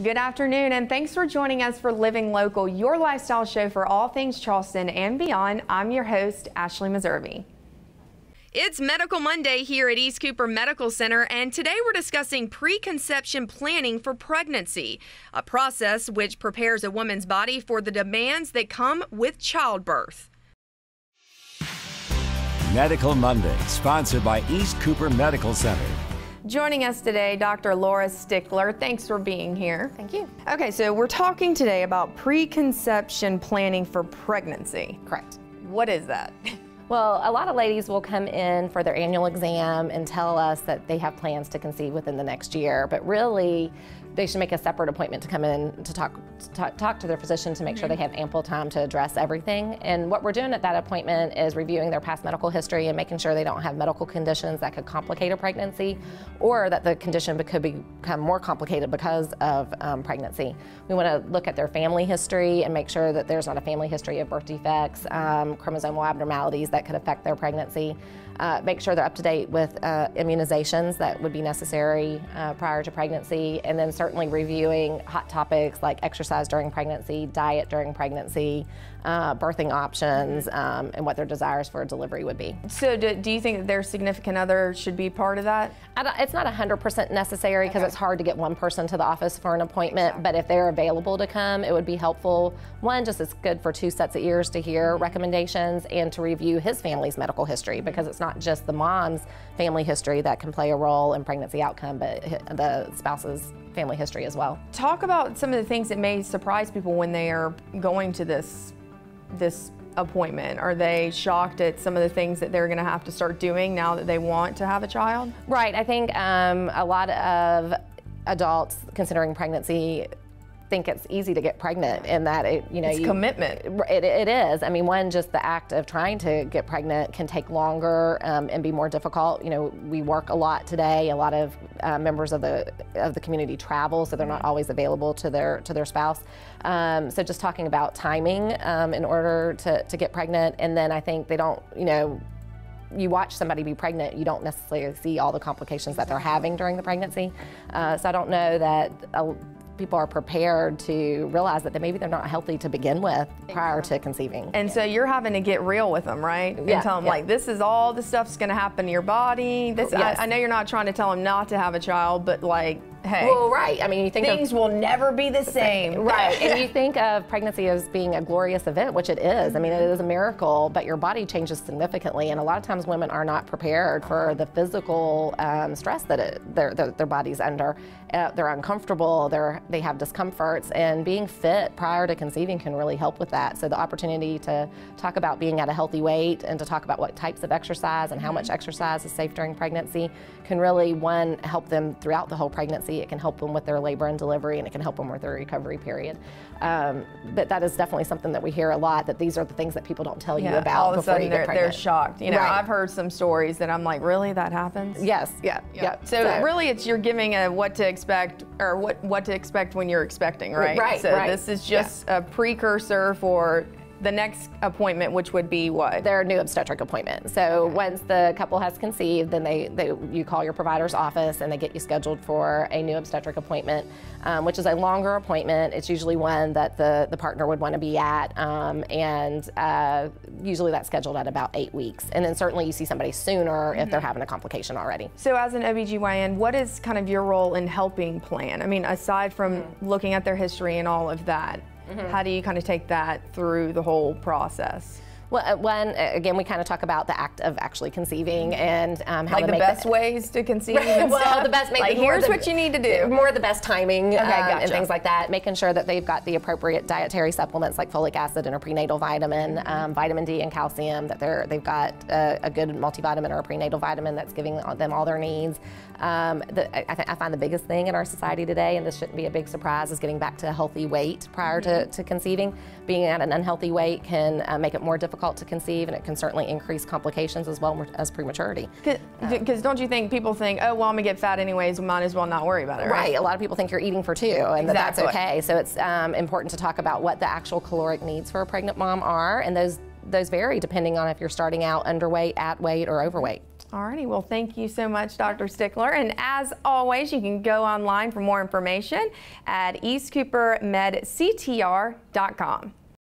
Good afternoon, and thanks for joining us for Living Local, your lifestyle show for all things Charleston and beyond. I'm your host, ASHLEIGH, MESSERVY. It's Medical Monday here at East Cooper Medical Center, and today we're discussing preconception planning for pregnancy, a process which prepares a woman's body for the demands that come with childbirth. Medical Monday, sponsored by East Cooper Medical Center. Joining us today, Dr. Laura Stickler. Thanks for being here. Thank you. Okay, so we're talking today about preconception planning for pregnancy. Correct. What is that? Well, a lot of ladies will come in for their annual exam and tell us that they have plans to conceive within the next year, but really they should make a separate appointment to come in to talk to their physician to make sure they have ample time to address everything. And what we're doing at that appointment is reviewing their past medical history and making sure they don't have medical conditions that could complicate a pregnancy, or that the condition could become more complicated because of pregnancy. We want to look at their family history and make sure that there's not a family history of birth defects, chromosomal abnormalities that could affect their pregnancy. Make sure they're up to date with immunizations that would be necessary prior to pregnancy, and then certainly reviewing hot topics like exercise during pregnancy, diet during pregnancy, birthing options, and what their desires for a delivery would be. So do you think that their significant other should be part of that? It's not 100% necessary because it's hard to get one person to the office for an appointment, but if they're available to come, it would be helpful. One, just it's good for 2 sets of ears to hear recommendations and to review his family's medical history, because it's not just the mom's family history that can play a role in pregnancy outcome, but the spouse's family history as well. Talk about some of the things that may surprise people when they are going to this appointment. Are they shocked at some of the things that they're going to have to start doing now that they want to have a child? Right. I think a lot of adults considering pregnancy think it's easy to get pregnant, and that it's commitment. It is. I mean, one, just the act of trying to get pregnant can take longer and be more difficult. You know, we work a lot today. A lot of members of the community travel, so they're not always available to their spouse. So just talking about timing in order to get pregnant, and then I think they don't, you watch somebody be pregnant, you don't necessarily see all the complications that they're having during the pregnancy. So I don't know that people are prepared to realize that maybe they're not healthy to begin with prior to conceiving. And so you're having to get real with them, right? And tell them, like, this is all the stuff's going to happen to your body. I know you're not trying to tell them not to have a child, but like, hey. Well, right. I mean, you think things will never be the same. Right. And you think of pregnancy as being a glorious event, which it is. I mean, it is a miracle, but your body changes significantly. And a lot of times women are not prepared for the physical stress that their body's under. They're uncomfortable, they have discomforts, and being fit prior to conceiving can really help with that. So the opportunity to talk about being at a healthy weight and to talk about what types of exercise and how much exercise is safe during pregnancy can really, one, help them throughout the whole pregnancy. It can help them with their labor and delivery, and it can help them with their recovery period. But that is definitely something that we hear a lot, that these are the things that people don't tell you about all of a before sudden you get pregnant. They're shocked. You know, Right. I've heard some stories that I'm like, really, that happens? Yes. Yeah. So really, you're giving a what to expect, or what to expect when you're expecting, right? Right. So this is just a precursor for the next appointment, which would be what? Their new obstetric appointment. So once the couple has conceived, then you call your provider's office and they get you scheduled for a new obstetric appointment, which is a longer appointment. It's usually one that the partner would want to be at, and usually that's scheduled at about 8 weeks. And then certainly you see somebody sooner if they're having a complication already. So as an OBGYN, what is kind of your role in helping plan? I mean, aside from looking at their history and all of that, how do you kind of take that through the whole process? Well, one, again, we kind of talk about the act of actually conceiving and how like to the make best ways to conceive and well, stuff? the best, like, here's what you need to do. More the best timing gotcha. and things like that. Making sure that they've got the appropriate dietary supplements like folic acid and a prenatal vitamin, vitamin D and calcium, that they've got a good multivitamin or a prenatal vitamin that's giving them all their needs. I find the biggest thing in our society today, and this shouldn't be a big surprise, is getting back to a healthy weight prior to conceiving. Being at an unhealthy weight can make it more difficult to conceive, and it can certainly increase complications as well as prematurity. Because don't you think people think, oh, well, I'm gonna get fat anyways, we might as well not worry about it, right? Right. A lot of people think you're eating for two, and that's okay. So it's important to talk about what the actual caloric needs for a pregnant mom are, and those those vary depending on if you're starting out underweight, at weight, or overweight. Alrighty, well, thank you so much, Dr. Stickler. And as always, you can go online for more information at eastcoopermedctr.com.